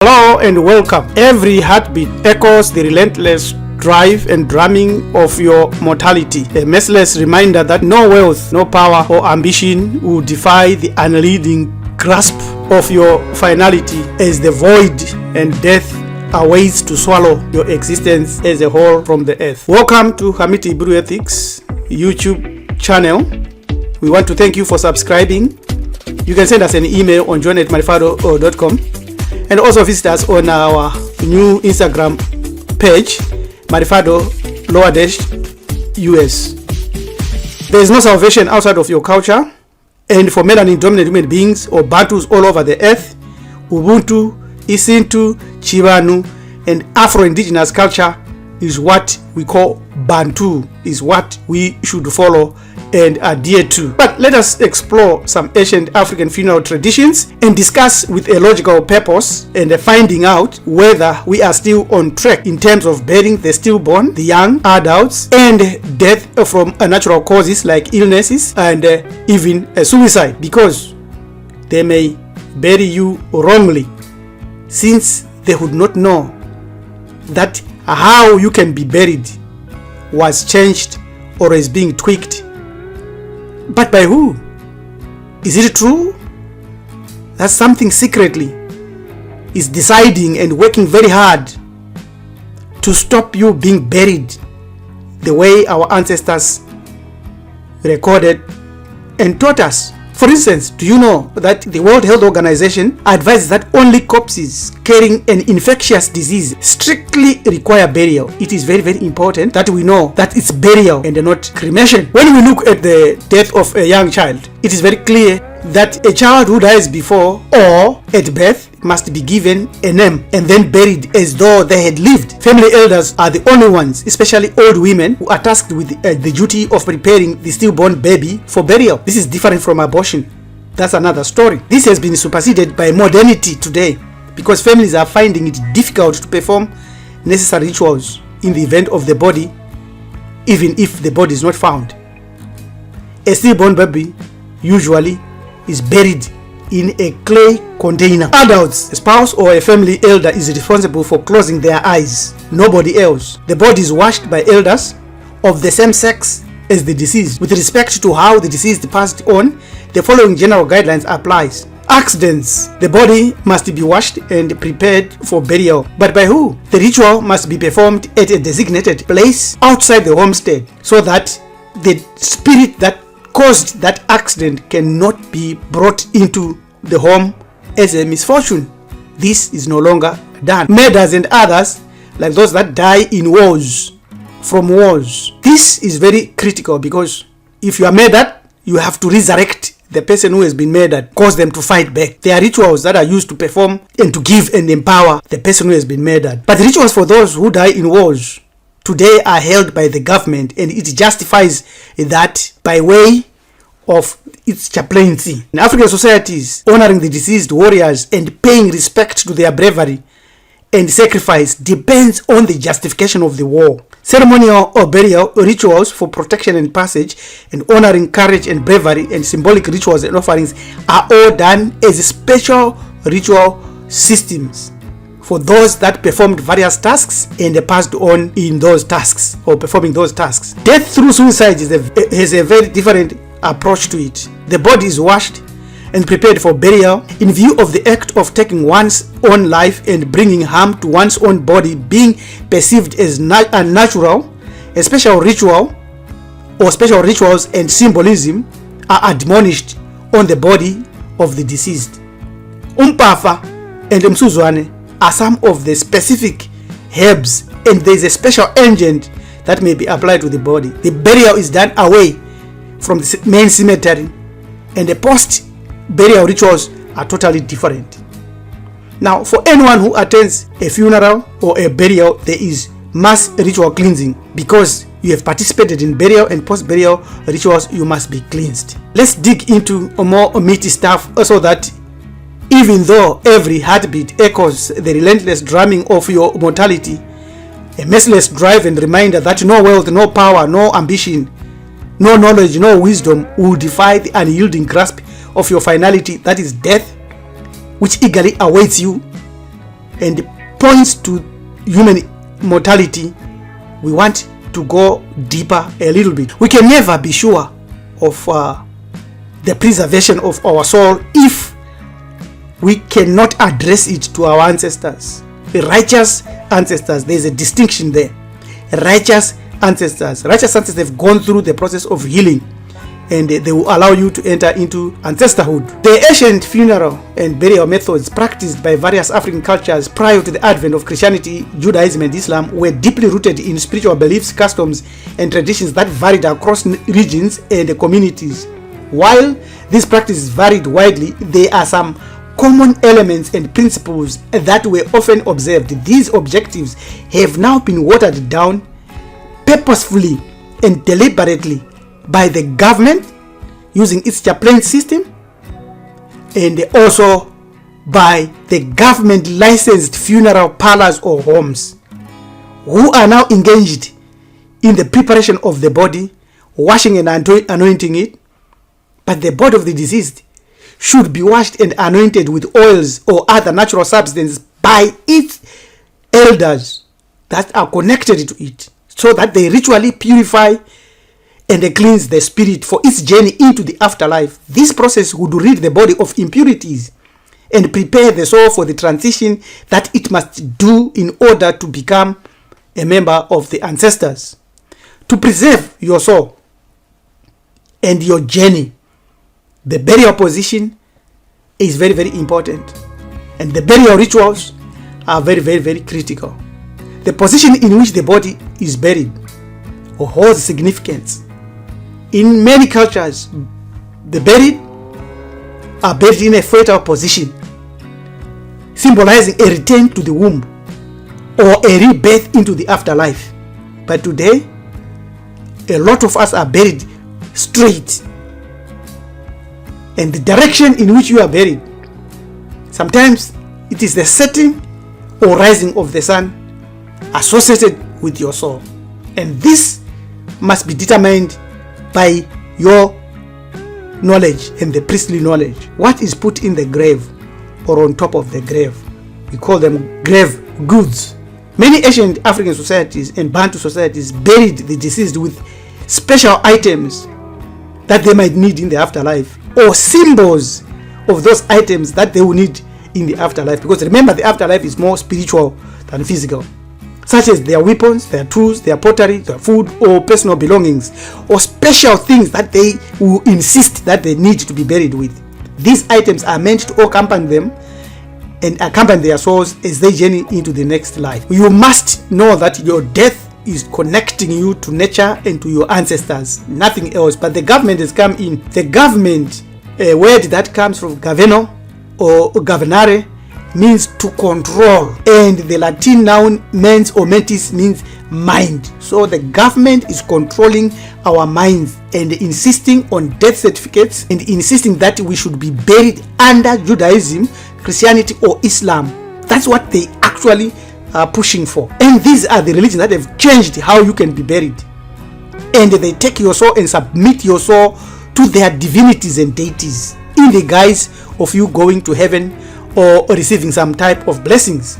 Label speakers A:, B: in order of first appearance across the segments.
A: Hello and welcome. Every heartbeat echoes the relentless drive and drumming of your mortality. A merciless reminder that no wealth, no power or ambition will defy the unyielding grasp of your finality as the void and death awaits to swallow your existence as a whole from the earth. Welcome to Hamiti Hebrew Ethics YouTube channel. We want to thank you for subscribing. You can send us an email on john@marifado.com. And also visit us on our new Instagram page, Marifado_US. There is no salvation outside of your culture, and for melanin-dominant human beings or Bantus all over the earth, Ubuntu, Isintu, Chibanu, and Afro-Indigenous culture is what we call Bantu, is what we should follow and adhere to. But let us explore some ancient African funeral traditions and discuss with a logical purpose and finding out whether we are still on track in terms of burying the stillborn, the young adults, and death from natural causes like illnesses and even suicide, because they may bury you wrongly since they would not know that how you can be buried was changed or is being tweaked. But by who? Is it true that something secretly is deciding and working very hard to stop you being buried the way our ancestors recorded and taught us? For instance, do you know that the World Health Organization advises that only corpses carrying an infectious disease strictly require burial? It is very, very important that we know that it's burial and not cremation. When we look at the death of a young child, it is very clear that a child who dies before or at birth must be given a name and then buried as though they had lived. Family elders are the only ones, especially old women, who are tasked with the duty of preparing the stillborn baby for burial. This is different from abortion. That's another story. This has been superseded by modernity today because families are finding it difficult to perform necessary rituals in the event of the body, even if the body is not found. A stillborn baby usually is buried in a clay container. Adults, a spouse or a family elder is responsible for closing their eyes, nobody else. The body is washed by elders of the same sex as the deceased. With respect to how the deceased passed on, the following general guidelines applies. Accidents. The body must be washed and prepared for burial. But by who? The ritual must be performed at a designated place outside the homestead so that the spirit that caused that accident cannot be brought into the home as a misfortune. This is no longer done. Murders and others, like those that die in wars, from wars. This is very critical because if you are murdered, you have to resurrect the person who has been murdered, cause them to fight back. There are rituals that are used to perform and to give and empower the person who has been murdered. But the rituals for those who die in wars today are held by the government, and it justifies that by way of its chaplaincy. In African societies, honoring the deceased warriors and paying respect to their bravery and sacrifice depends on the justification of the war. Ceremonial or burial rituals for protection and passage and honoring courage and bravery and symbolic rituals and offerings are all done as special ritual systems for those that performed various tasks and passed on in those tasks or performing those tasks. Death through suicide has a very different approach to it. The body is washed and prepared for burial in view of the act of taking one's own life and bringing harm to one's own body being perceived as unnatural. A special ritual or special rituals and symbolism are admonished on the body of the deceased. Umpafa and Msuzwane are some of the specific herbs, and there is a special agent that may be applied to the body. The burial is done away from the main cemetery, and the post-burial rituals are totally different. Now, for anyone who attends a funeral or a burial, there is mass ritual cleansing. Because you have participated in burial and post-burial rituals, you must be cleansed. Let's dig into more meaty stuff so that even though every heartbeat echoes the relentless drumming of your mortality, a merciless drive and reminder that no wealth, no power, no ambition, no knowledge, no wisdom will defy the unyielding grasp of your finality, that is death, which eagerly awaits you and points to human mortality, we want to go deeper a little bit. We can never be sure of the preservation of our soul if we cannot address it to our ancestors. The righteous ancestors, there's a distinction there. Righteous ancestors have gone through the process of healing, and they will allow you to enter into ancestorhood. The ancient funeral and burial methods practiced by various African cultures prior to the advent of Christianity, Judaism, and Islam were deeply rooted in spiritual beliefs, customs, and traditions that varied across regions and communities. While these practices varied widely, there are some common elements and principles that were often observed. These objectives have now been watered down purposefully and deliberately by the government using its chaplain system, and also by the government licensed funeral parlors or homes, who are now engaged in the preparation of the body, washing and anointing it. But the body of the deceased should be washed and anointed with oils or other natural substances by its elders that are connected to it, so that they ritually purify and cleanse the spirit for its journey into the afterlife. This process would rid the body of impurities and prepare the soul for the transition that it must do in order to become a member of the ancestors. To preserve your soul and your journey, the burial position is very, very important, and the burial rituals are very, very, very critical. The position in which the body is buried or holds significance. In many cultures, the buried are buried in a fetal position, symbolizing a return to the womb or a rebirth into the afterlife. But today, a lot of us are buried straight, and the direction in which you are buried, sometimes it is the setting or rising of the sun associated with your soul, and this must be determined by your knowledge and the priestly knowledge. What is put in the grave or on top of the grave, we call them grave goods. Many ancient African societies and Bantu societies buried the deceased with special items that they might need in the afterlife, or symbols of those items that they will need in the afterlife, because remember, the afterlife is more spiritual than physical, such as their weapons, their tools, their pottery, their food, or personal belongings, or special things that they will insist that they need to be buried with. These items are meant to accompany them and accompany their souls as they journey into the next life. You must know that your death is connecting you to nature and to your ancestors, nothing else. But the government has come in. The government, a word that comes from governo or governare, means to control, and the Latin noun mens or mentis means mind. So the government is controlling our minds and insisting on death certificates and insisting that we should be buried under Judaism, Christianity, or Islam. That's what they actually are pushing for. And these are the religions that have changed how you can be buried, and they take your soul and submit your soul to their divinities and deities in the guise of you going to heaven or receiving some type of blessings.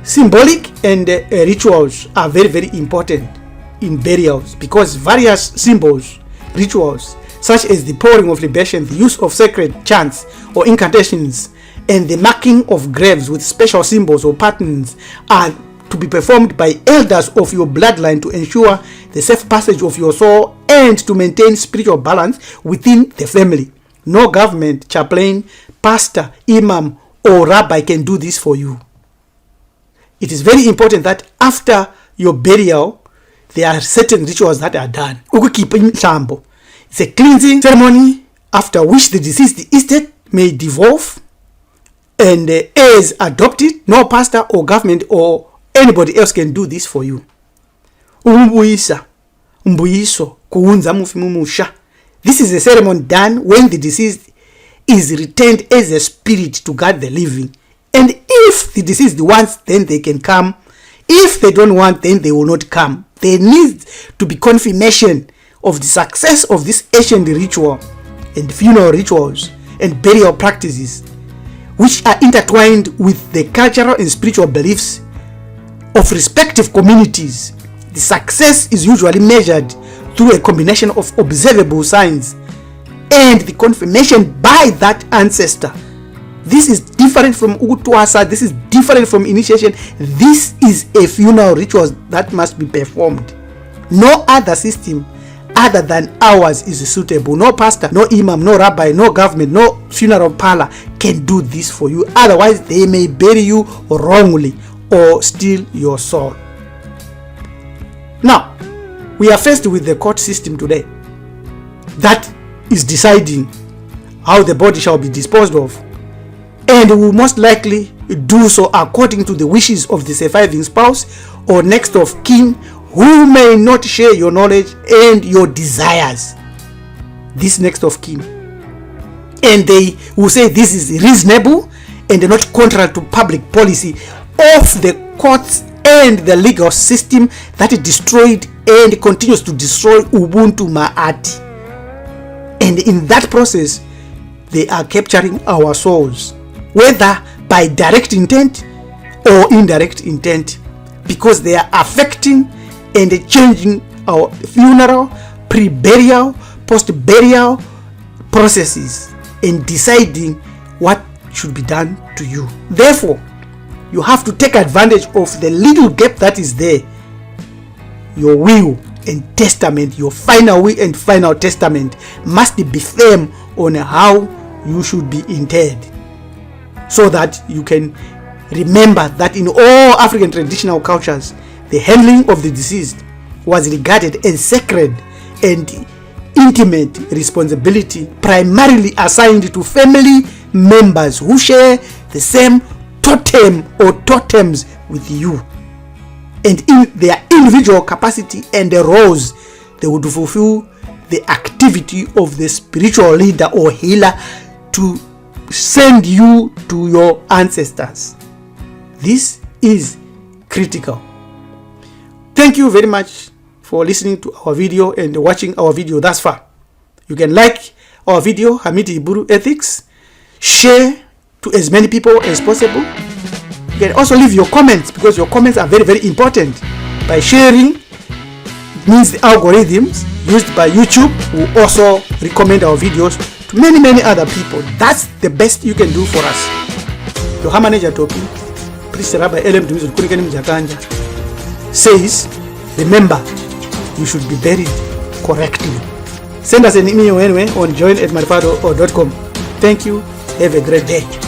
A: Symbolic and rituals are very, very important in burials, because various symbols, rituals, such as the pouring of libation, the use of sacred chants or incantations, and the marking of graves with special symbols or patterns are to be performed by elders of your bloodline to ensure the safe passage of your soul and to maintain spiritual balance within the family. No government, chaplain, pastor, imam, or rabbi can do this for you. It is very important that after your burial, there are certain rituals that are done. It's a cleansing ceremony after which the deceased estate may devolve and heirs adopted. No pastor or government or anybody else can do this for you. This is a ceremony done when the deceased is returned as a spirit to guard the living. And if the deceased wants, then they can come. If they don't want, then they will not come. There needs to be confirmation of the success of this ancient ritual and funeral rituals and burial practices, which are intertwined with the cultural and spiritual beliefs of respective communities. The success is usually measured through a combination of observable signs and the confirmation by that ancestor. This is different from Utwasa. This is different from initiation. This is a funeral ritual that must be performed. No other system other than ours is suitable. No pastor, no imam, no rabbi, no government, no funeral parlor can do this for you. Otherwise, they may bury you wrongly or steal your soul. Now, we are faced with the court system today that is deciding how the body shall be disposed of, and will most likely do so according to the wishes of the surviving spouse or next of kin, who may not share your knowledge and your desires. This next of kin, and they will say this is reasonable and not contrary to public policy of the courts and the legal system that destroyed and continues to destroy Ubuntu Ma'ati. And in that process, they are capturing our souls, whether by direct intent or indirect intent, because they are affecting and changing our funeral, pre-burial, post-burial processes and deciding what should be done to you. Therefore, you have to take advantage of the little gap that is there. Your will and testament, your final will and final testament must be firm on how you should be interred, so that you can remember that in all African traditional cultures, the handling of the deceased was regarded as sacred and intimate responsibility, primarily assigned to family members who share the same totem or totems with you, and in their individual capacity and the roles, they would fulfill the activity of the spiritual leader or healer to send you to your ancestors. This is critical. Thank you very much for listening to our video and watching our video thus far. You can like our video, Hamiti Iburu Ethics, share to as many people as possible. You can also leave your comments, because your comments are very, very important. By sharing, it means the algorithms used by YouTube will also recommend our videos to many, many other people. That's the best you can do for us. Your manager talking, Priest Rabbi LM Kunikani Mjakanja, says, remember, you should be buried correctly. Send us an email anyway on join@marifado.com. Thank you. Have a great day.